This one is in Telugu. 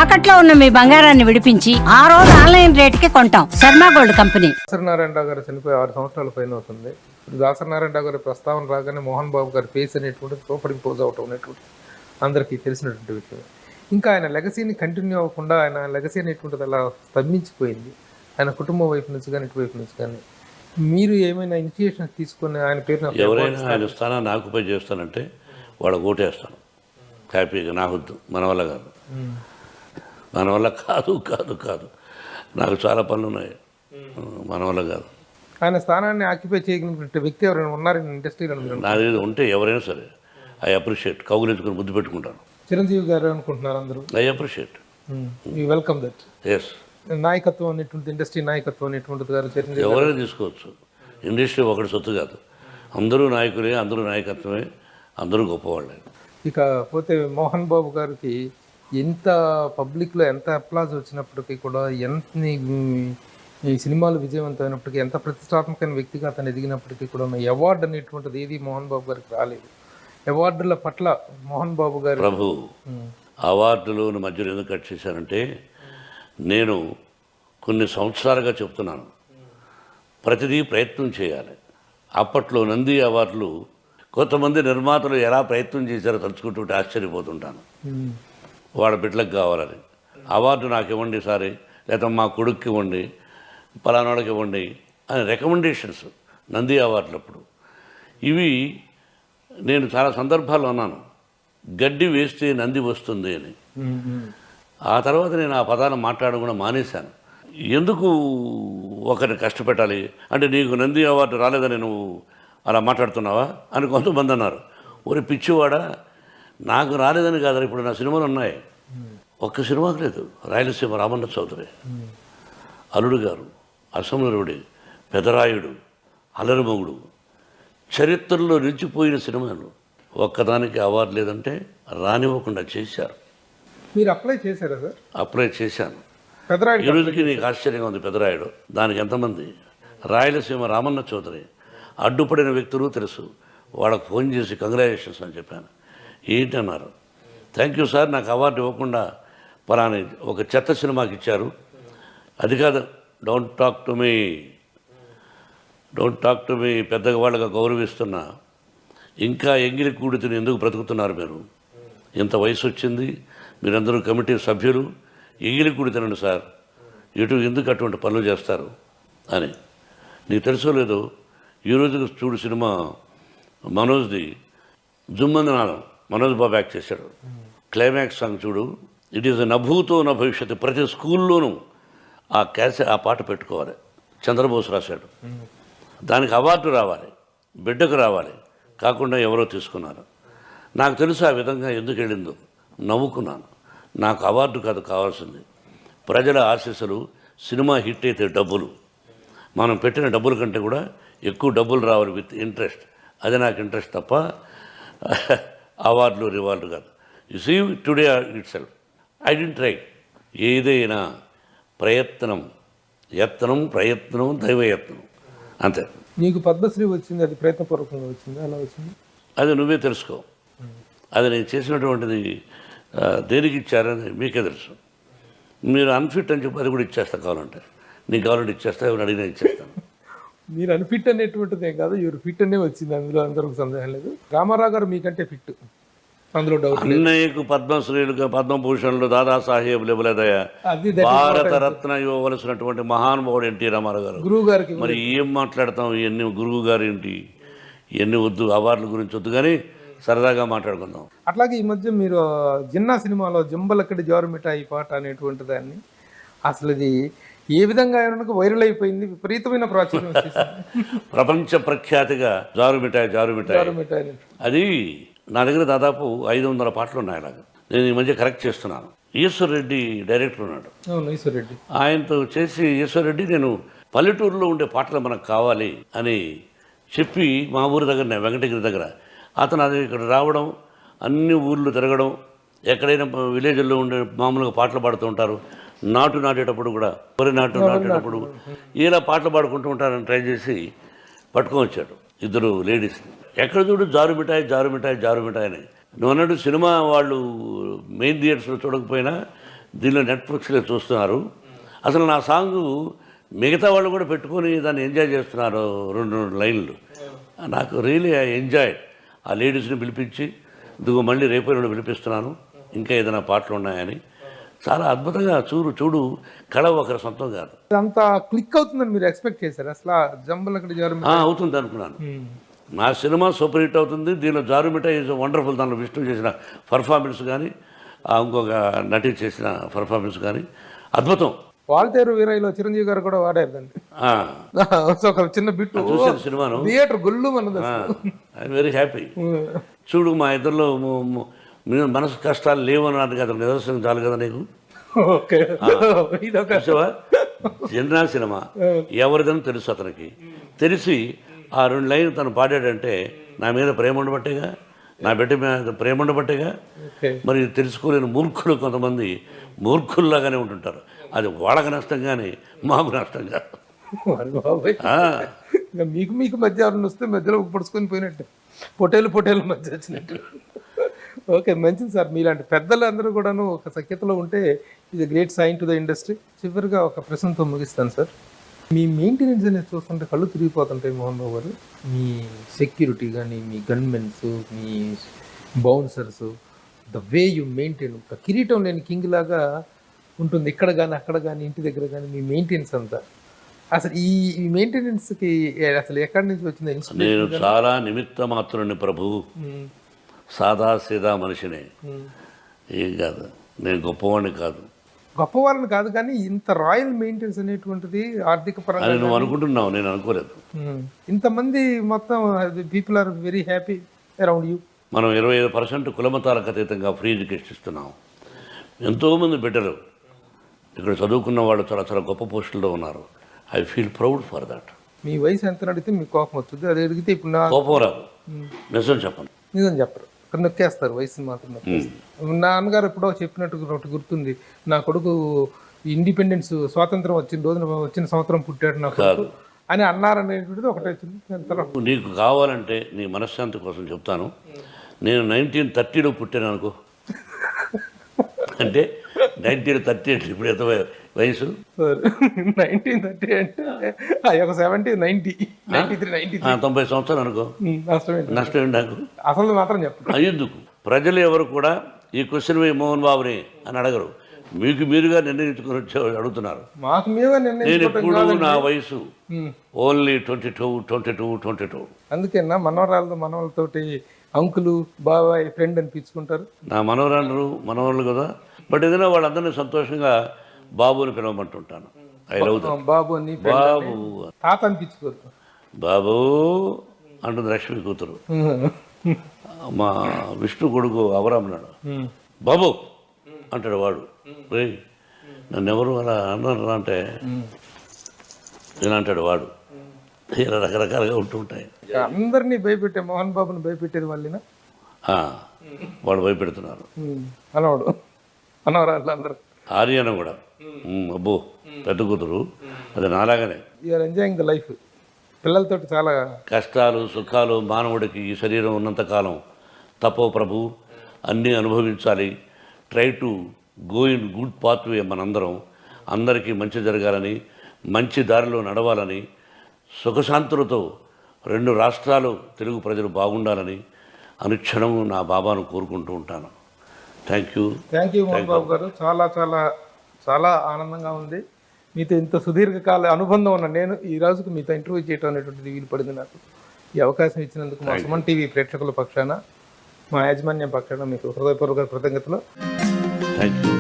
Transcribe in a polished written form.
తాకట్లో ఉన్న మీ బంగారాన్ని విడిపించి ఆ రోజు ఆన్లైన్ రేటుకి కొంటాం. Sharma gold company. దాసనారాయణరావు గారు చనిపోయి 6 సంవత్సరాల పైన అవుతుంది. దాసనారాయణరావు గారి ప్రస్తావన రాగానే మోహన్ బాబు గారి ఫేస్ అనేటువంటి సూపర్ ఇంపోజ్ అవటం అనేటువంటి అందరికీ తెలిసినటువంటి విషయం. ఇంకా ఆయన లెగసీని కంటిన్యూ అవ్వకుండా ఆయన లెగసీ అనేటువంటిది అలా స్తంభించిపోయింది. ఆయన కుటుంబం వైపు నుంచి కానీ ఇటువైపు నుంచి కానీ మీరు ఏమైనా ఇనిషియేషన్ తీసుకుని ఆయన పేరు ఎవరైనా ఆయన స్థానాన్ని ఆక్యుపై చేస్తానంటే వాళ్ళకు ఓటేస్తాను హ్యాపీగా. నాకొద్దు, మన వల్ల కాదు, మన వల్ల కాదు కాదు కాదు నాకు చాలా పనులు ఉన్నాయి, మన వల్ల కాదు. ఆయన స్థానాన్ని ఆక్యుపై చేయగలిగిన వ్యక్తి ఎవరైనా ఉన్నారని ఇండస్ట్రీలో? నాది ఉంటే ఎవరైనా సరే ఐ అప్రిషియేట్, కౌగులించుకొని ముద్దు పెట్టుకుంటాను. చిరంజీవి గారు అనుకుంటున్నారు అందరూ. I appreciate, you welcome that. Yes. నాయకత్వం అనేటువంటి ఇండస్ట్రీ నాయకత్వం అనేటువంటిది గారు చిరంజీవి ఎవరైనా తీసుకోవచ్చు. ఇండస్ట్రీ ఒకటి సొత్తు కాదు, అందరూ నాయకులే, అందరూ నాయకత్వమే, అందరూ గొప్పవాళ్ళే. ఇక పోతే మోహన్ బాబు గారికి ఎంత పబ్లిక్లో ఎంత అప్లాజ్ వచ్చినప్పటికీ కూడా, ఎంత ఈ సినిమాలు విజయవంతమైనప్పటికీ, ఎంత ప్రతిష్టాత్మకమైన వ్యక్తిగా అతను ఎదిగినప్పటికీ కూడా అవార్డు అనేటువంటిది ఏది మోహన్ బాబు గారికి రాలేదు. అవార్డుల పట్ల మోహన్ బాబు గారు ప్రభు అవార్డులు మధ్యలో ఎందుకు కట్ చేశానంటే, నేను కొన్ని సంవత్సరాలుగా చెప్తున్నాను ప్రతిదీ ప్రయత్నం చేయాలి. అప్పట్లో నంది అవార్డులు కొంతమంది నిర్మాతలు ఎలా ప్రయత్నం చేశారో తలుచుకుంటుంటే ఆశ్చర్యపోతుంటాను. వాళ్ళ బిడ్డలకు కావాలని అవార్డు నాకు ఇవ్వండి సారీ, లేదా మా కొడుక్కి ఇవ్వండి, పలానాడికి ఇవ్వండి అని రికమెండేషన్స్ నంది అవార్డులప్పుడు. ఇవి నేను చాలా సందర్భాల్లో అన్నాను, గడ్డి వేస్తే నంది వస్తుంది అని. ఆ తర్వాత నేను ఆ పదాన్ని మాట్లాడడం కూడా మానేశాను. ఎందుకు ఒకరిని కష్టపెట్టాలి అంటే, నీకు నంది అవార్డు రాలేదని నువ్వు అలా మాట్లాడుతున్నావా అని కొంతమంది అన్నారు. ఒరి పిచ్చివాడా, నాకు రాలేదని కాదు, ఇప్పుడు నా సినిమాలు ఉన్నాయి. ఒక్క సినిమాకు లేదు. రాయలసీమ రామన్న చౌదరి, అల్లుడు గారు, అసమరుడి, పెదరాయుడు, అలరిమొగుడు, చరిత్రలో నిలిచిపోయిన సినిమాలు. ఒక్కదానికి అవార్డు లేదంటే రానివ్వకుండా చేశారు. మీరు అప్లై చేశారా సార్? అప్లై చేశాను. పెదరాయుడు ఈరోజుకి నీకు ఆశ్చర్యంగా ఉంది. పెదరాయుడు దానికి ఎంతమంది, రాయలసీమ రామన్న చౌదరి అడ్డుపడిన వ్యక్తులు తెలుసు. వాళ్ళకు ఫోన్ చేసి కంగ్రాచులేషన్స్ అని చెప్పాను. ఏంటన్నారు, థ్యాంక్ యూ సార్, నాకు అవార్డు ఇవ్వకుండా పలాని ఒక చెత్త సినిమాకి ఇచ్చారు. అది కాదు, డోంట్ టాక్ టు మీ పెద్దగా వాళ్ళగా గౌరవిస్తున్నా. ఇంకా ఎంగిలి కూడితిని ఎందుకు బ్రతుకుతున్నారు మీరు? ఇంత వయసు వచ్చింది, మీరందరూ కమిటీ సభ్యులు, ఎంగిలి కూడితినండి సార్, ఎందుకు అటువంటి పనులు చేస్తారు అని. నీకు తెలుసో లేదో, ఈరోజు చూడు సినిమా మనోజ్ది, జుమ్మందనాదం, మనోజ్ బాబు యాక్ట్ చేశాడు. క్లైమాక్స్ సాంగ్ చూడు, ఇట్ ఈజ్ నభూతో నా భవిష్యత్తు. ప్రతి స్కూల్లోనూ ఆ పాట పెట్టుకోవాలి. చంద్రబోస్ రాశాడు. దానికి అవార్డు రావాలి, బిడ్డకు రావాలి, కాకుండా ఎవరో తీసుకున్నారు. నాకు తెలుసు ఆ విధంగా ఎందుకు వెళ్ళిందో. నవ్వుకున్నాను. నాకు అవార్డు కాదు కావాల్సింది, ప్రజల ఆశీస్సులు. సినిమా హిట్ అయితే డబ్బులు, మనం పెట్టిన డబ్బుల కంటే కూడా ఎక్కువ డబ్బులు రావాలి విత్ ఇంట్రెస్ట్. అది నాకు ఇంట్రెస్ట్ తప్ప అవార్డులు రివార్డు కాదు. You see today itself identity. ఏదైనా ప్రయత్నం, ప్రయత్నం దైవయత్నం అంతే. నీకు పద్మశ్రీ వచ్చింది, అది ప్రయత్నపూర్వకంగా వచ్చింది, అలా వచ్చింది? అది నువ్వే తెలుసుకో. అది నేను చేసినటువంటిది దేనికి ఇచ్చారని మీకే తెలుసు. మీరు అన్ఫిట్ అని చెప్పి అది కూడా ఇచ్చేస్తా, కావాలంటే నీకు కావాలంటే ఇచ్చేస్తా, ఎవరు అడిగినా ఇచ్చేస్తాను. మీరు అన్ఫిట్ అనేటువంటిదే కాదు, ఎవరు ఫిట్ అనే వచ్చింది, అందులో అందరికి సందేహం లేదు. రామారావు గారు మీకంటే ఫిట్, అందులో డౌట్. అన్నయ్యకు పద్మశ్రీలు, పద్మభూషణులు, దాదాసాహెబ్ ఇవ్వలేదయా, భారతరత్న ఇవ్వవలసినటువంటి మహానుభావుడు ఎన్టీ రామారావు గారు. గురువు గారికి మరి ఏం మాట్లాడతాం, ఇవన్నీ గురువు గారు ఏంటి, ఇవన్నీ వద్దు, అవార్డుల గురించి వద్దు, కానీ సరదాగా మాట్లాడుకుందాం. అట్లాగే ఈ మధ్య మీరు జిన్నా సినిమాలో జంబలక్కడి జారు మిఠాయి పాట అనేటువంటి దాన్ని, అసలు ఇది ఏ విధంగా వైరల్ అయిపోయింది, విపరీతమైన ప్రాచుర్యం ప్రపంచ ప్రఖ్యాతిగా జారు మిఠాయి. అది నా దగ్గర దాదాపు 500 పాటలు ఉన్నాయి. అలాగా నేను ఈ మధ్య కరెక్ట్ చేస్తున్నాను. ఈశ్వర్ రెడ్డి డైరెక్టర్ ఉన్నాడు. ఈశ్వర్ రెడ్డి, ఆయనతో చేసి ఈశ్వర్ రెడ్డి, నేను పల్లెటూరులో ఉండే పాటలు మనకు కావాలి అని చెప్పి, మా ఊరి దగ్గర వెంకటగిరి దగ్గర అతను అది ఇక్కడ రావడం, అన్ని ఊర్లు తిరగడం, ఎక్కడైనా విలేజ్లో ఉండే మామూలుగా పాటలు పాడుతూ ఉంటారు. నాటేటప్పుడు కూడా, వరి నాటేటప్పుడు ఇలా పాటలు పాడుకుంటూ ఉంటారని ట్రై చేసి పట్టుకొని వచ్చాడు 2 లేడీస్ని. ఎక్కడ చూడు జారు మిఠాయి అని. నువ్వు అన్నట్టు సినిమా వాళ్ళు మెయిన్ థియేటర్స్లో చూడకపోయినా దీనిలో నెట్ఫ్లిక్స్లో చూస్తున్నారు. అసలు నా సాంగు మిగతా వాళ్ళు కూడా పెట్టుకొని దాన్ని ఎంజాయ్ చేస్తున్నారు. 2 లైన్లు నాకు రియలీ ఐ ఎంజాయ్. ఆ లేడీస్ని పిలిపించి ఇదిగో మళ్ళీ రేపు నుండి పిలిపిస్తున్నాను, ఇంకా ఏదైనా పాటలు ఉన్నాయని. చాలా అద్భుతంగా చూడు కళ ఒకరి సొంతం కాదు. అంత క్లిక్ అవుతుందని మీరు ఎక్స్పెక్ట్ చేశారు? అసలు జంబలకడి జారు అవుతుంది అనుకున్నాను. నా సినిమా సూపర్ హిట్ అవుతుంది. దీనిలో జారుమిట ఈజ్ వండర్ఫుల్. దానిలో విష్ణు చేసిన పర్ఫార్మెన్స్ కానీ, ఇంకొక నటి చేసిన పర్ఫార్మెన్స్ కానీ అద్భుతం. వాల్తేరు వీరయ్యలో చిరంజీవి గారు కూడా వాడారు దాన్ని. ఒక చిన్న బిట్టు చూసిన సినిమాను థియేటర్ గొల్లు మనది. I'm very happy. చూడు మా ఇద్దరిలో మనసు కష్టాలు లేవన్నది కదా నిదర్శనం చాలు కదా నీకు. జనరా సినిమా ఎవరిదని తెలుసు అతనికి. తెలిసి ఆ 2 లైన్లు తను పాడాడంటే నా మీద ప్రేమ ఉండబట్టేగా, నా బిడ్డ మీద ప్రేమ ఉండబట్టేగా. మరి తెలుసుకోలేని మూర్ఖులు కొంతమంది మూర్ఖుల్లాగానే ఉంటుంటారు. అది వాళ్ళకి నష్టం కానీ మాకు నష్టం కాదు. మీకు మధ్య ఎవరిని వస్తే మధ్యలో పొడుచుకొని పోయినట్టు, పొటేలు మధ్య వచ్చినట్టు. ఓకే, మంచిది సార్. మీలాంటి పెద్దలందరూ కూడాను ఒక సఖ్యతలో ఉంటే ఇది great sign to the industry. చివరిగా ఒక ప్రశ్నతో ముగిస్తాను సార్. మీ మెయింటెనెన్స్ అనేది చూస్తుంటే కళ్ళు తిరిగిపోతుంటాయి మోహన్ బాబు గారు. మీ సెక్యూరిటీ కానీ, మీ గన్మెన్స్, మీ bouncers, the way you maintain, ఒక కిరీటం లేని కింగ్ లాగా ఉంటుంది. ఇక్కడ కానీ అక్కడ కానీ ఇంటి దగ్గర కానీ మీ మెయింటెనెన్స్ అంతా. అసలు ఈ మెయింటెనెన్స్కి అసలు ఎక్కడి నుంచి వచ్చింది? నేను చాలా నిమిత్త మాత్రుని ప్రభు, సాదా సీదా మనిషిని. ఏం కాదు, నేను గొప్పవాడిని కాదు. గొప్పవాళ్ళని కాదు కానీ ఇంత రాయల్ మెయింటెనెన్స్ అనేటువంటిది ఆర్థిక పరంగా నువ్వు అనుకుంటున్నావు, నేను అనుకోలేదు. ఇంతమంది మొత్తం people are very happy around you. మనం 25% కులమతాలకు అతీతంగా ఫ్రీ ఎడ్యుకేషన్ ఇస్తున్నాం. ఎంతోమంది బిడ్డలు ఇక్కడ చదువుకున్న వాళ్ళు చాలా చాలా గొప్ప పోస్టుల్లో ఉన్నారు. I feel proud for that. మీ వయసు ఎంత అడిగితే మీకు కోపం వస్తుంది, అది అడిగితే ఇప్పుడు నా కోపం రాదు. నిజం చెప్పను. నిజం చెప్పరు, ఇక్కడ నొక్కేస్తారు, వయసుని మాత్రం నొక్కేస్తారు. నా నాన్నగారు ఎప్పుడో చెప్పినట్టు ఒకటి గుర్తుంది, నా కొడుకు ఇండిపెండెన్స్ స్వాతంత్రం వచ్చిన సంవత్సరం పుట్టాడు నా కొడుకు అని అన్నారనేటువంటిది ఒకటి వచ్చింది. నీకు కావాలంటే నీ మనశ్శాంతి కోసం చెప్తాను. నేను 1930లో పుట్టాను అనుకో, అంటే 1930 ఇప్పుడు ఎంత వయసు? 1930 అంటే ఒక 70, 90, 93, 90 సంవత్సరాలు అనుకో. నష్టం ఏంటి నాకు? అసలు మాత్రం చెప్పండి. ఎందుకు ప్రజలు ఎవరు కూడా ఈ క్వశ్చన్ మోహన్ బాబుని అని అడగరు, మీకు మీరుగా నిర్ణయించుకుని అడుగుతున్నారు. మాకు మీరుగా నేను ఎప్పుడు నా వయసు ఓన్లీ 22. అందుకేనా మనవరాలతోటి అంకులు, బాబాయ్, ఫ్రెండ్ అనిపించుకుంటారు. నా మనవరాళ్ళు కదా. బట్ ఏదైనా వాళ్ళందరినీ సంతోషంగా బాబు అని పిలవమంటుంటాను. I love that. బాబు అని, బాబు తాత అనిపించుకోరు. బాబు అంటుంది లక్ష్మి కూతురు. మా విష్ణు కొడుకు అవరామన్నాడు, బాబు అంటాడు వాడు. రే నన్ను ఎవరు అలా అన్నారు అంటే ఇలా అంటాడు వాడు. ఇలా రకరకాలుగా ఉంటుంటాయి. అందరినీ భయపెట్టే మోహన్ బాబుని భయపెట్టేది వాళ్ళేనా? వాడు భయపెడుతున్నారు. అనవరాళ్ళు అందరు. ఆర్యన కూడా అబ్బో పెద్ద కూతురు, అది నాలాగానే. You're enjoying the life. పిల్లలతో చాలా కష్టాలు సుఖాలు మానవుడికి ఈ శరీరం ఉన్నంతకాలం తపో ప్రభు అన్నీ అనుభవించాలి. Try to go in good pathway. మనందరం అందరికీ మంచి జరగాలని, మంచి దారిలో నడవాలని, సుఖశాంతులతో 2 రాష్ట్రాలు తెలుగు ప్రజలు బాగుండాలని అనుక్షణం నా బాబాను కోరుకుంటూ ఉంటాను. థ్యాంక్ యూ మోహన్ బాబు గారు. చాలా చాలా చాలా ఆనందంగా ఉంది. మీతో ఇంత సుదీర్ఘకాల అనుబంధం ఉన్న నేను ఈ రోజుకు మీతో ఇంటర్వ్యూ చేయడం అనేటువంటిది వీలు పడింది నాకు. ఈ అవకాశం ఇచ్చినందుకు మా సుమన్ టీవీ ప్రేక్షకుల పక్షాన, మా యాజమాన్యం పక్షాన మీకు హృదయపూర్వక కృతజ్ఞతలు. Thank you.